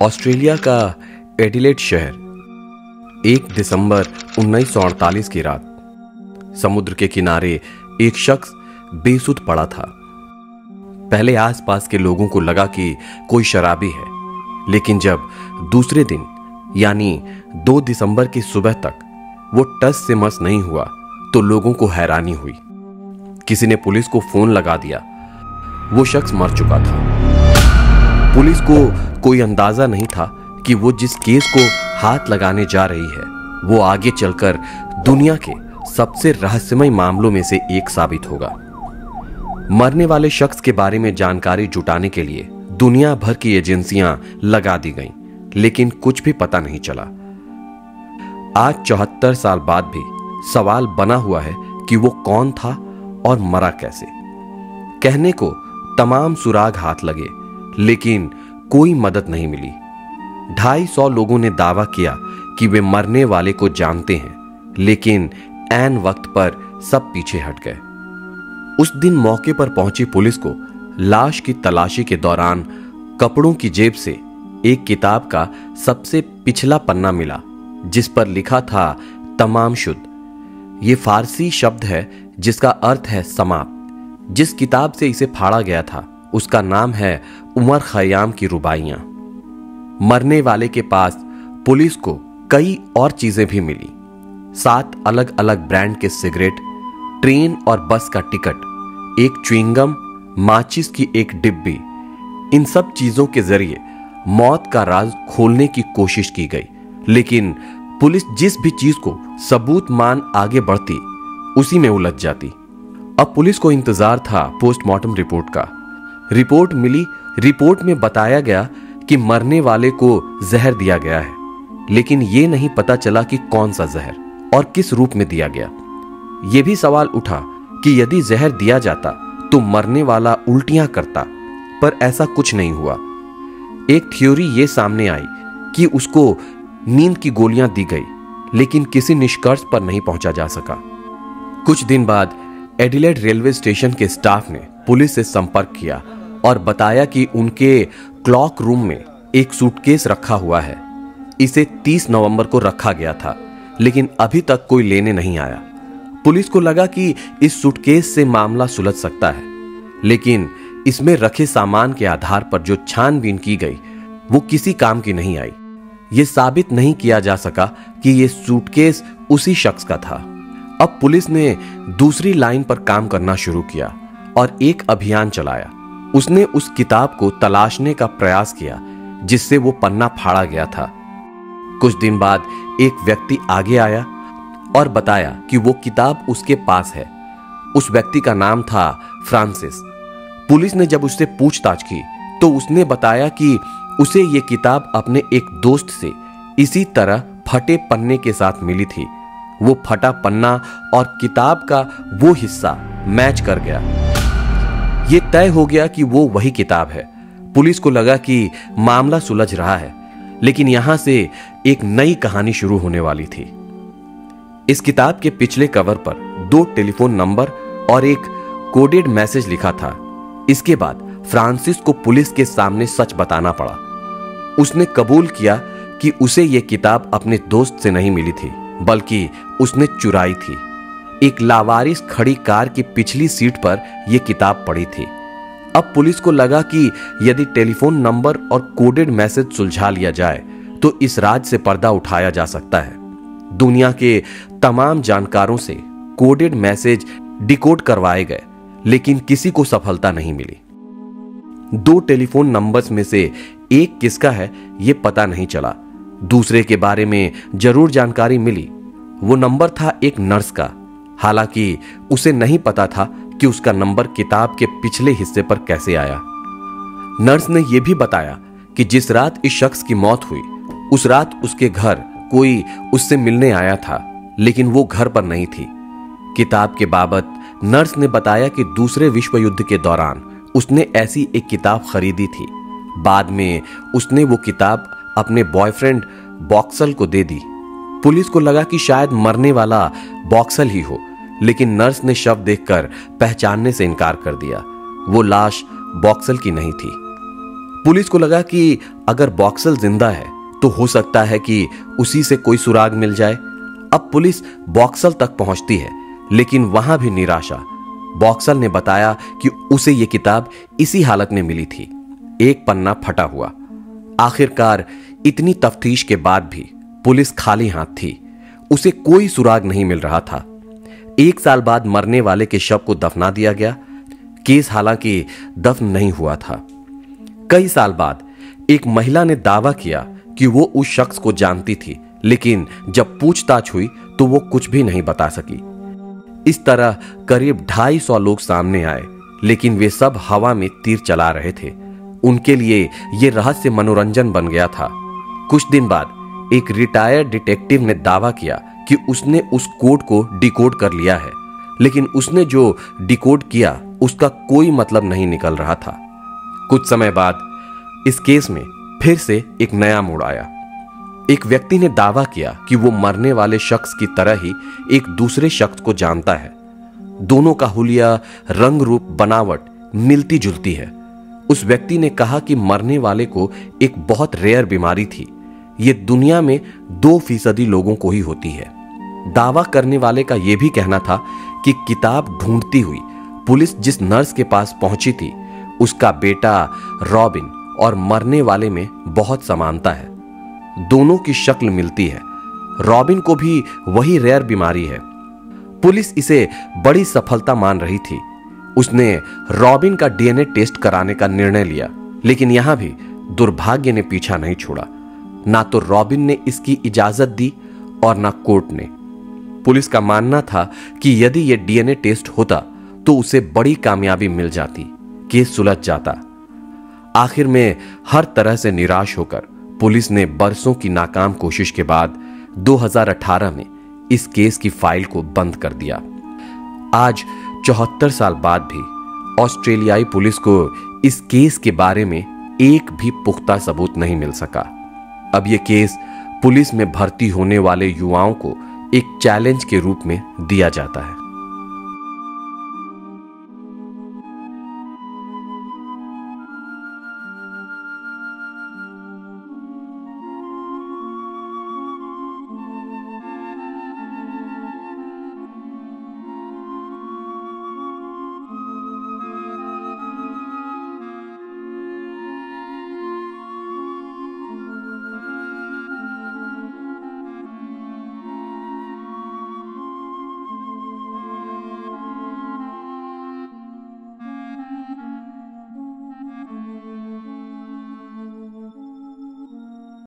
Australia का Adelaide शहर, 1 दिसंबर 1948 की रात। समुद्र के किनारे एक शख्स बेसुध पड़ा था। पहले आसपास के लोगों को लगा कि कोई शराबी है, लेकिन जब दूसरे दिन यानी 2 दिसंबर की सुबह तक वो टस से मस नहीं हुआ तो लोगों को हैरानी हुई। किसी ने पुलिस को फोन लगा दिया। वो शख्स मर चुका था। पुलिस को कोई अंदाजा नहीं था कि वो जिस केस को हाथ लगाने जा रही है वो आगे चलकर दुनिया के सबसे रहस्यमय मामलों में से एक साबित होगा। मरने वाले शख्स के बारे में जानकारी जुटाने के लिए दुनिया भर की एजेंसियां लगा दी गईं, लेकिन कुछ भी पता नहीं चला। आज 74 साल बाद भी सवाल बना हुआ है कि वो कौन था और मरा कैसे। कहने को तमाम सुराग हाथ लगे, लेकिन कोई मदद नहीं मिली। 250 लोगों ने दावा किया कि वे मरने वाले को जानते हैं, लेकिन ऐन वक्त पर सब पीछे हट गए। उस दिन मौके पर पहुंची पुलिस को लाश की तलाशी के दौरान कपड़ों की जेब से एक किताब का सबसे पिछला पन्ना मिला, जिस पर लिखा था तमाम शुद्ध। ये फारसी शब्द है जिसका अर्थ है समाप्त। जिस किताब से इसे फाड़ा गया था उसका नाम है उमर खयाम की रुबाइयां। मरने वाले के पास पुलिस को कई और चीजें भी मिली। 7 अलग अलग ब्रांड के सिगरेट, ट्रेन और बस का टिकट, एक च्युइंगम, माचिस की एक डिब्बी। इन सब चीजों के जरिए मौत का राज खोलने की कोशिश की गई, लेकिन पुलिस जिस भी चीज को सबूत मान आगे बढ़ती उसी में उलझ जाती। अब पुलिस को इंतजार था पोस्टमार्टम रिपोर्ट का। रिपोर्ट मिली। रिपोर्ट में बताया गया कि मरने वाले को जहर दिया गया है, लेकिन यह नहीं पता चला कि कौन सा जहर और किस रूप में दिया गया। यह भी सवाल उठा कि यदि जहर दिया जाता तो मरने वाला उल्टियां करता, पर ऐसा कुछ नहीं हुआ। एक थ्योरी यह सामने आई कि उसको नींद की गोलियां दी गई, लेकिन किसी निष्कर्ष पर नहीं पहुंचा जा सका। कुछ दिन बाद एडिलेड रेलवे स्टेशन के स्टाफ ने पुलिस से संपर्क किया और बताया कि उनके क्लॉक रूम में एक सूटकेस रखा हुआ है। इसे 30 नवंबर को रखा गया था, लेकिन अभी तक कोई लेने नहीं आया। पुलिस को लगा कि इस सूटकेस से मामला सुलझ सकता है, लेकिन इसमें रखे सामान के आधार पर जो छानबीन की गई वो किसी काम की नहीं आई। यह साबित नहीं किया जा सका कि यह सूटकेस उसी शख्स का था। अब पुलिस ने दूसरी लाइन पर काम करना शुरू किया और एक अभियान चलाया। उसने उस किताब को तलाशने का प्रयास किया जिससे वो पन्ना फाड़ा गया था। कुछ दिन बाद एक व्यक्ति आगे आया और बताया कि वो किताब उसके पास है। उस व्यक्ति का नाम था फ्रांसिस। पुलिस ने जब उससे पूछताछ की तो उसने बताया कि उसे ये किताब अपने एक दोस्त से इसी तरह फटे पन्ने के साथ मिली थी। वो फटा पन्ना और किताब का वो हिस्सा मैच कर गया। ये तय हो गया कि वो वही किताब है। पुलिस को लगा कि मामला सुलझ रहा है, लेकिन यहां से एक नई कहानी शुरू होने वाली थी। इस किताब के पिछले कवर पर 2 टेलीफोन नंबर और एक कोडेड मैसेज लिखा था। इसके बाद फ्रांसिस को पुलिस के सामने सच बताना पड़ा। उसने कबूल किया कि उसे यह किताब अपने दोस्त से नहीं मिली थी, बल्कि उसने चुराई थी। एक लावारिस खड़ी कार की पिछली सीट पर यह किताब पड़ी थी। अब पुलिस को लगा कि यदि टेलीफोन नंबर और कोडेड मैसेज सुलझा लिया जाए तो इस राज से पर्दा उठाया जा सकता है। दुनिया के तमाम जानकारों से कोडेड मैसेज डिकोड करवाए गए, लेकिन किसी को सफलता नहीं मिली। 2 टेलीफोन नंबर्स में से एक किसका है यह पता नहीं चला। दूसरे के बारे में जरूर जानकारी मिली। वो नंबर था एक नर्स का। हालांकि उसे नहीं पता था कि उसका नंबर किताब के पिछले हिस्से पर कैसे आया। नर्स ने यह भी बताया कि जिस रात इस शख्स की मौत हुई उस रात उसके घर कोई उससे मिलने आया था, लेकिन वो घर पर नहीं थी। किताब के बाबत नर्स ने बताया कि दूसरे विश्व युद्ध के दौरान उसने ऐसी एक किताब खरीदी थी। बाद में उसने वो किताब अपने बॉयफ्रेंड बॉक्सल को दे दी। पुलिस को लगा कि शायद मरने वाला बॉक्सल ही हो, लेकिन नर्स ने शव देखकर पहचानने से इनकार कर दिया। वो लाश बॉक्सल की नहीं थी। पुलिस को लगा कि अगर बॉक्सल जिंदा है तो हो सकता है कि उसी से कोई सुराग मिल जाए। अब पुलिस बॉक्सल तक पहुंचती है, लेकिन वहां भी निराशा। बॉक्सल ने बताया कि उसे यह किताब इसी हालत में मिली थी, एक पन्ना फटा हुआ। आखिरकार इतनी तफ्तीश के बाद भी पुलिस खाली हाथ थी। उसे कोई सुराग नहीं मिल रहा था। 1 साल बाद मरने वाले के शव को दफना दिया गया। केस हालांकि दफन नहीं हुआ था। कई साल बाद एक महिला ने दावा किया कि वो उस शख्स को जानती थी, लेकिन जब पूछताछ हुई तो वो कुछ भी नहीं बता सकी। इस तरह करीब 250 लोग सामने आए, लेकिन वे सब हवा में तीर चला रहे थे। उनके लिए यह रहस्य मनोरंजन बन गया था। कुछ दिन बाद एक रिटायर्ड डिटेक्टिव ने दावा किया कि उसने उस कोड को डिकोड कर लिया है, लेकिन उसने जो डिकोड किया उसका कोई मतलब नहीं निकल रहा था। कुछ समय बाद इस केस में फिर से एक नया मोड़ आया। एक व्यक्ति ने दावा किया कि वो मरने वाले शख्स की तरह ही एक दूसरे शख्स को जानता है। दोनों का हुलिया, रंग रूप, बनावट मिलती जुलती है। उस व्यक्ति ने कहा कि मरने वाले को एक बहुत रेयर बीमारी थी। ये दुनिया में 2% लोगों को ही होती है। दावा करने वाले का यह भी कहना था कि किताब ढूंढती हुई पुलिस जिस नर्स के पास पहुंची थी, उसका बेटा रॉबिन और मरने वाले में बहुत समानता है। दोनों की शक्ल मिलती है। रॉबिन को भी वही रेयर बीमारी है। पुलिस इसे बड़ी सफलता मान रही थी। उसने रॉबिन का डीएनए टेस्ट कराने का निर्णय लिया, लेकिन यहां भी दुर्भाग्य ने पीछा नहीं छोड़ा। ना तो रॉबिन ने इसकी इजाजत दी और ना कोर्ट ने। पुलिस का मानना था कि यदि यह डीएनए टेस्ट होता तो उसे बड़ी कामयाबी मिल जाती, केस सुलझ जाता। आखिर में हर तरह से निराश होकर पुलिस ने बरसों की नाकाम कोशिश के बाद 2018 में इस केस की फाइल को बंद कर दिया। आज 74 साल बाद भी ऑस्ट्रेलियाई पुलिस को इस केस के बारे में एक भी पुख्ता सबूत नहीं मिल सका। अब यह केस पुलिस में भर्ती होने वाले युवाओं को एक चैलेंज के रूप में दिया जाता है।